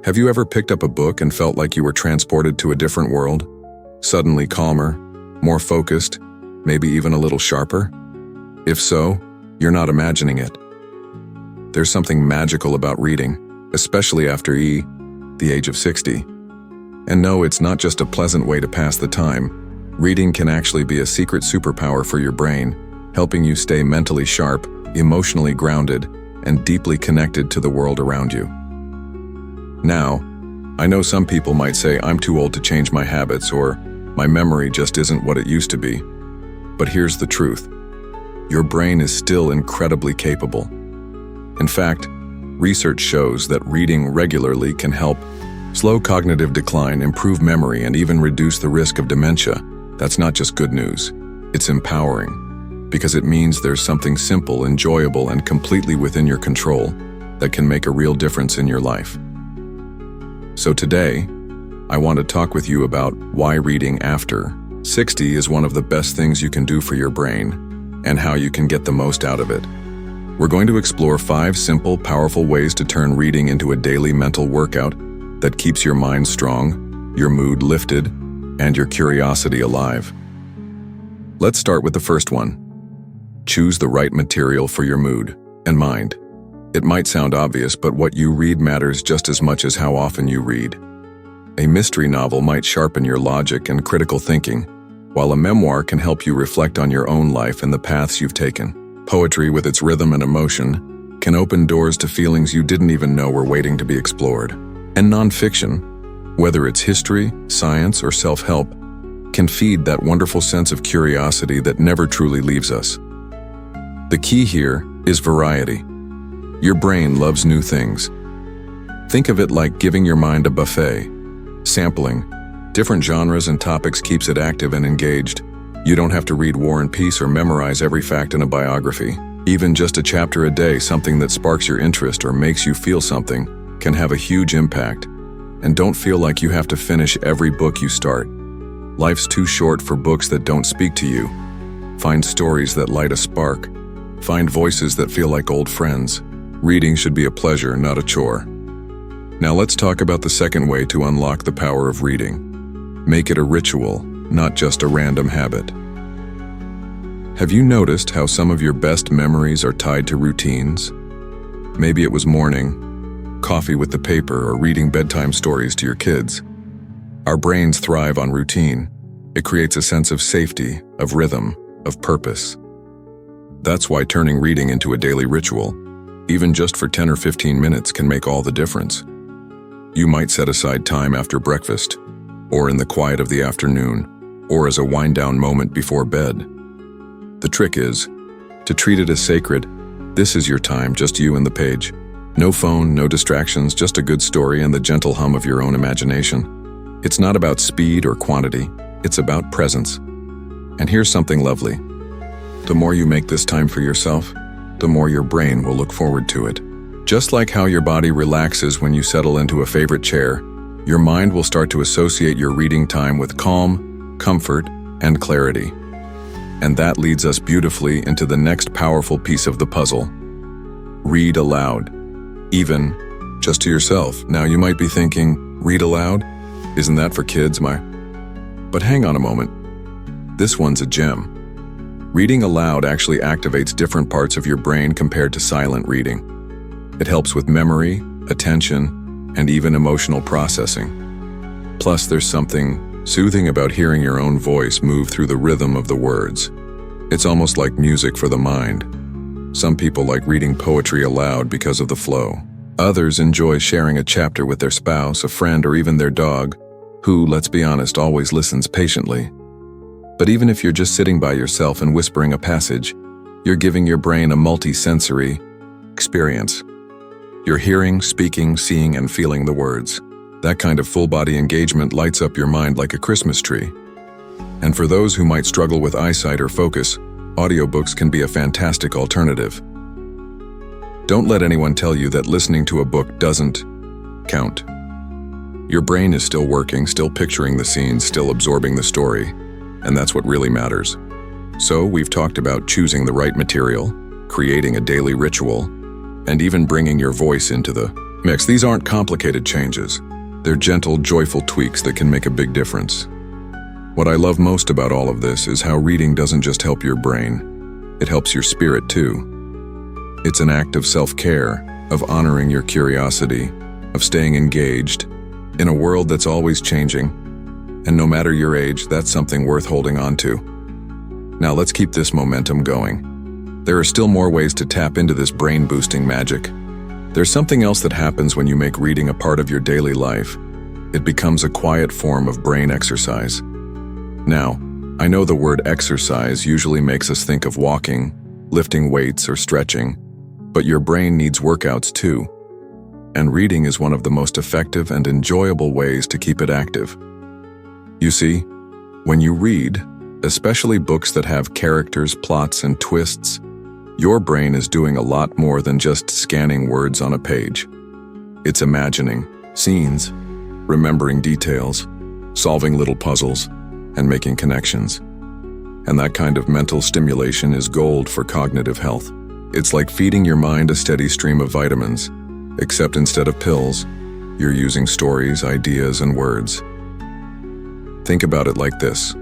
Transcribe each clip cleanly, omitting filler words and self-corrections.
Have you ever picked up a book and felt like you were transported to a different world? Suddenly calmer, more focused, maybe even a little sharper? If so, you're not imagining it. There's something magical about reading, especially after the age of 60. And no, it's not just a pleasant way to pass the time. Reading can actually be a secret superpower for your brain, helping you stay mentally sharp, emotionally grounded, and deeply connected to the world around you. Now, I know some people might say I'm too old to change my habits or my memory just isn't what it used to be. But here's the truth. Your brain is still incredibly capable. In fact, research shows that reading regularly can help slow cognitive decline, improve memory, and even reduce the risk of dementia. That's not just good news. It's empowering, because it means there's something simple, enjoyable, and completely within your control that can make a real difference in your life. So today, I want to talk with you about why reading after 60 is one of the best things you can do for your brain and how you can get the most out of it. We're going to explore 5 simple, powerful ways to turn reading into a daily mental workout that keeps your mind strong, your mood lifted, and your curiosity alive. Let's start with the first one. Choose the right material for your mood and mind. It might sound obvious, but what you read matters just as much as how often you read. A mystery novel might sharpen your logic and critical thinking, while a memoir can help you reflect on your own life and the paths you've taken. Poetry, with its rhythm and emotion, can open doors to feelings you didn't even know were waiting to be explored. And nonfiction, whether it's history, science, or self-help, can feed that wonderful sense of curiosity that never truly leaves us. The key here is variety. Your brain loves new things. Think of it like giving your mind a buffet. Sampling different genres and topics keeps it active and engaged. You don't have to read War and Peace or memorize every fact in a biography. Even just a chapter a day, something that sparks your interest or makes you feel something, can have a huge impact. And don't feel like you have to finish every book you start. Life's too short for books that don't speak to you. Find stories that light a spark. Find voices that feel like old friends. Reading should be a pleasure, not a chore. Now let's talk about the second way to unlock the power of reading. Make it a ritual, not just a random habit. Have you noticed how some of your best memories are tied to routines? Maybe it was morning, coffee with the paper, or reading bedtime stories to your kids. Our brains thrive on routine. It creates a sense of safety, of rhythm, of purpose. That's why turning reading into a daily ritual, even just for 10 or 15 minutes, can make all the difference. You might set aside time after breakfast, or in the quiet of the afternoon, or as a wind-down moment before bed. The trick is to treat it as sacred. This is your time, just you and the page. No phone, no distractions, just a good story and the gentle hum of your own imagination. It's not about speed or quantity, it's about presence. And here's something lovely. The more you make this time for yourself, the more your brain will look forward to it. Just like how your body relaxes when you settle into a favorite chair, your mind will start to associate your reading time with calm, comfort, and clarity. And that leads us beautifully into the next powerful piece of the puzzle. Read aloud. Even just to yourself. Now you might be thinking, read aloud? Isn't that for kids, But hang on a moment. This one's a gem. Reading aloud actually activates different parts of your brain compared to silent reading. It helps with memory, attention, and even emotional processing. Plus, there's something soothing about hearing your own voice move through the rhythm of the words. It's almost like music for the mind. Some people like reading poetry aloud because of the flow. Others enjoy sharing a chapter with their spouse, a friend, or even their dog, who, let's be honest, always listens patiently. But even if you're just sitting by yourself and whispering a passage, you're giving your brain a multi-sensory experience. You're hearing, speaking, seeing, and feeling the words. That kind of full-body engagement lights up your mind like a Christmas tree. And for those who might struggle with eyesight or focus, audiobooks can be a fantastic alternative. Don't let anyone tell you that listening to a book doesn't count. Your brain is still working, still picturing the scenes, still absorbing the story, and that's what really matters. So we've talked about choosing the right material, creating a daily ritual, and even bringing your voice into the Mix, these aren't complicated changes. They're gentle, joyful tweaks that can make a big difference. What I love most about all of this is how reading doesn't just help your brain, it helps your spirit too. It's an act of self-care, of honoring your curiosity, of staying engaged in a world that's always changing, and no matter your age, that's something worth holding on to. Now let's keep this momentum going. There are still more ways to tap into this brain-boosting magic. There's something else that happens when you make reading a part of your daily life. It becomes a quiet form of brain exercise. Now, I know the word exercise usually makes us think of walking, lifting weights, or stretching, but your brain needs workouts too. And reading is one of the most effective and enjoyable ways to keep it active. You see, when you read, especially books that have characters, plots, and twists, your brain is doing a lot more than just scanning words on a page. It's imagining scenes, remembering details, solving little puzzles, and making connections. And that kind of mental stimulation is gold for cognitive health. It's like feeding your mind a steady stream of vitamins, except instead of pills, you're using stories, ideas, and words. Think about it like this.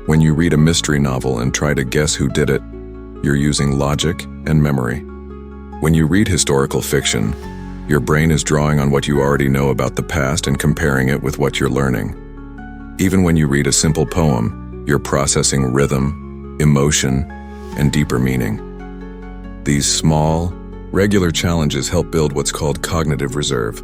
When you read a mystery novel and try to guess who did it, you're using logic and memory. When you read historical fiction, your brain is drawing on what you already know about the past and comparing it with what you're learning. Even when you read a simple poem, you're processing rhythm, emotion, and deeper meaning. These small, regular challenges help build what's called cognitive reserve,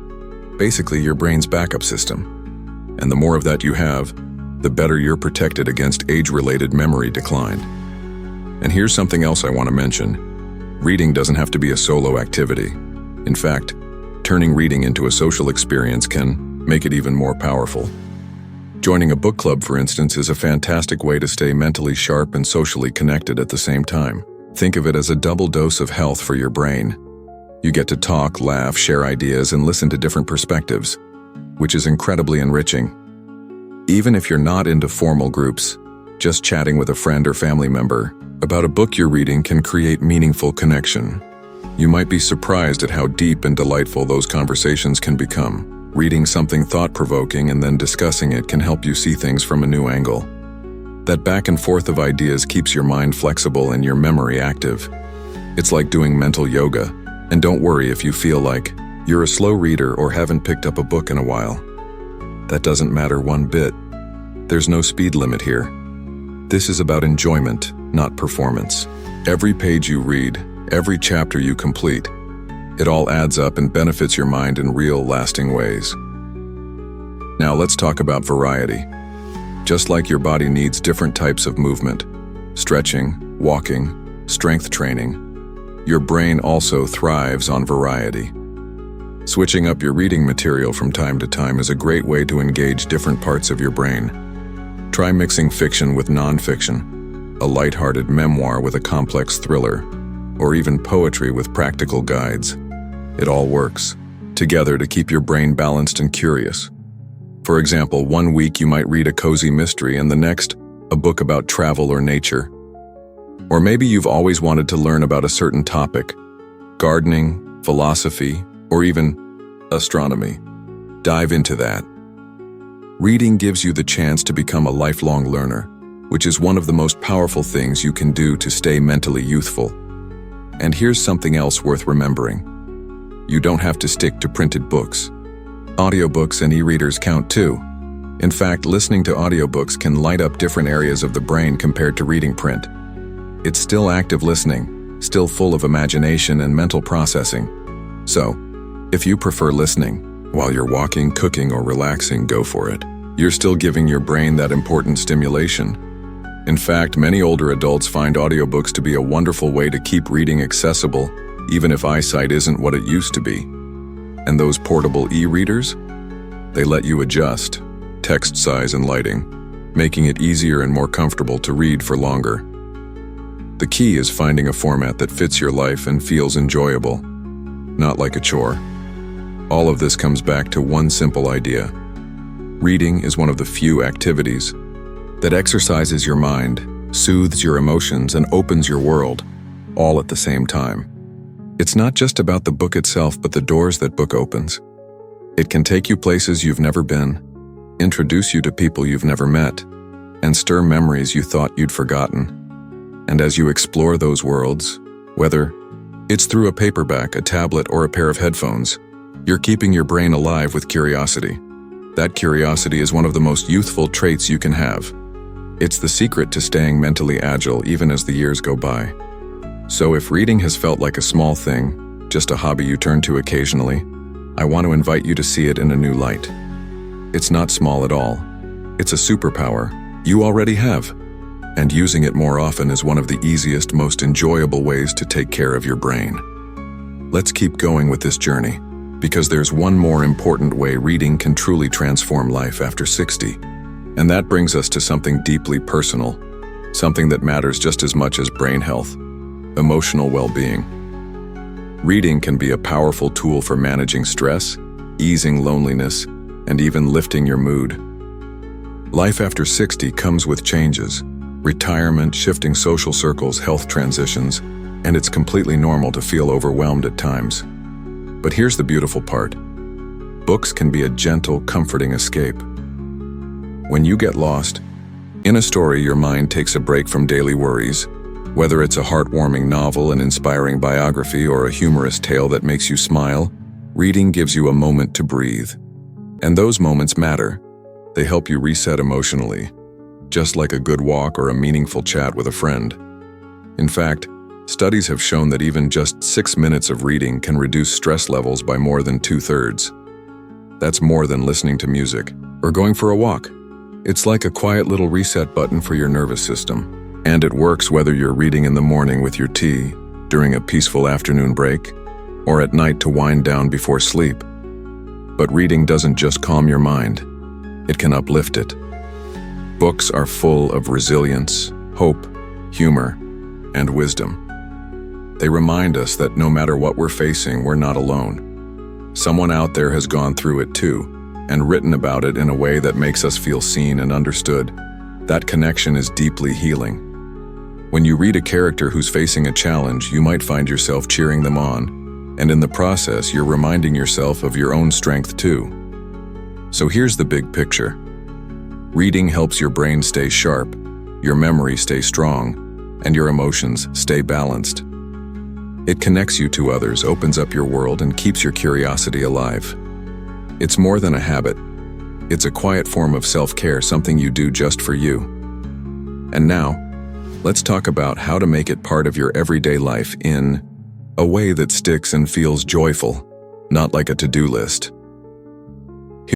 basically your brain's backup system. And the more of that you have, the better you're protected against age-related memory decline. And here's something else I want to mention. Reading doesn't have to be a solo activity. In fact, turning reading into a social experience can make it even more powerful. Joining a book club, for instance, is a fantastic way to stay mentally sharp and socially connected at the same time. Think of it as a double dose of health for your brain. You get to talk, laugh, share ideas, and listen to different perspectives, which is incredibly enriching. Even if you're not into formal groups, just chatting with a friend or family member about a book you're reading can create meaningful connection. You might be surprised at how deep and delightful those conversations can become. Reading something thought-provoking and then discussing it can help you see things from a new angle. That back and forth of ideas keeps your mind flexible and your memory active. It's like doing mental yoga. And don't worry if you feel like you're a slow reader or haven't picked up a book in a while. That doesn't matter one bit. There's no speed limit here. This is about enjoyment, not performance. Every page you read, every chapter you complete, it all adds up and benefits your mind in real, lasting ways. Now let's talk about variety. Just like your body needs different types of movement, stretching, walking, strength training, your brain also thrives on variety. Switching up your reading material from time to time is a great way to engage different parts of your brain. Try mixing fiction with nonfiction, a lighthearted memoir with a complex thriller, or even poetry with practical guides. It all works together to keep your brain balanced and curious. For example, one week you might read a cozy mystery and the next, a book about travel or nature. Or maybe you've always wanted to learn about a certain topic, gardening, philosophy, or even astronomy. Dive into that. Reading gives you the chance to become a lifelong learner, which is one of the most powerful things you can do to stay mentally youthful. And here's something else worth remembering. You don't have to stick to printed books. Audiobooks and e-readers count too. In fact, listening to audiobooks can light up different areas of the brain compared to reading print. It's still active listening, still full of imagination and mental processing. So, if you prefer listening, while you're walking, cooking, or relaxing, go for it. You're still giving your brain that important stimulation. In fact, many older adults find audiobooks to be a wonderful way to keep reading accessible, even if eyesight isn't what it used to be. And those portable e-readers? They let you adjust text size and lighting, making it easier and more comfortable to read for longer. The key is finding a format that fits your life and feels enjoyable, not like a chore. All of this comes back to one simple idea. Reading is one of the few activities that exercises your mind, soothes your emotions, and opens your world, all at the same time. It's not just about the book itself, but the doors that book opens. It can take you places you've never been, introduce you to people you've never met, and stir memories you thought you'd forgotten. And as you explore those worlds, whether it's through a paperback, a tablet, or a pair of headphones, you're keeping your brain alive with curiosity. That curiosity is one of the most youthful traits you can have. It's the secret to staying mentally agile even as the years go by. So if reading has felt like a small thing, just a hobby you turn to occasionally, I want to invite you to see it in a new light. It's not small at all. It's a superpower you already have, and using it more often is one of the easiest, most enjoyable ways to take care of your brain. Let's keep going with this journey, because there's one more important way reading can truly transform life after 60. And that brings us to something deeply personal, something that matters just as much as brain health: emotional well-being. Reading can be a powerful tool for managing stress, easing loneliness, and even lifting your mood. Life after 60 comes with changes: retirement, shifting social circles, health transitions, and it's completely normal to feel overwhelmed at times. But here's the beautiful part. Books can be a gentle, comforting escape. When you get lost in a story, your mind takes a break from daily worries. Whether it's a heartwarming novel, an inspiring biography, or a humorous tale that makes you smile, reading gives you a moment to breathe. And those moments matter. They help you reset emotionally, just like a good walk or a meaningful chat with a friend. In fact, studies have shown that even just 6 minutes of reading can reduce stress levels by more than 2/3. That's more than listening to music or going for a walk. It's like a quiet little reset button for your nervous system. And it works whether you're reading in the morning with your tea, during a peaceful afternoon break, or at night to wind down before sleep. But reading doesn't just calm your mind, it can uplift it. Books are full of resilience, hope, humor, and wisdom. They remind us that no matter what we're facing, we're not alone. Someone out there has gone through it too, and written about it in a way that makes us feel seen and understood. That connection is deeply healing. When you read a character who's facing a challenge, you might find yourself cheering them on, and in the process, you're reminding yourself of your own strength too. So here's the big picture. Reading helps your brain stay sharp, your memory stay strong, and your emotions stay balanced. It connects you to others, opens up your world, and keeps your curiosity alive. It's more than a habit. It's a quiet form of self-care, something you do just for you. And now, let's talk about how to make it part of your everyday life in a way that sticks and feels joyful, not like a to-do list.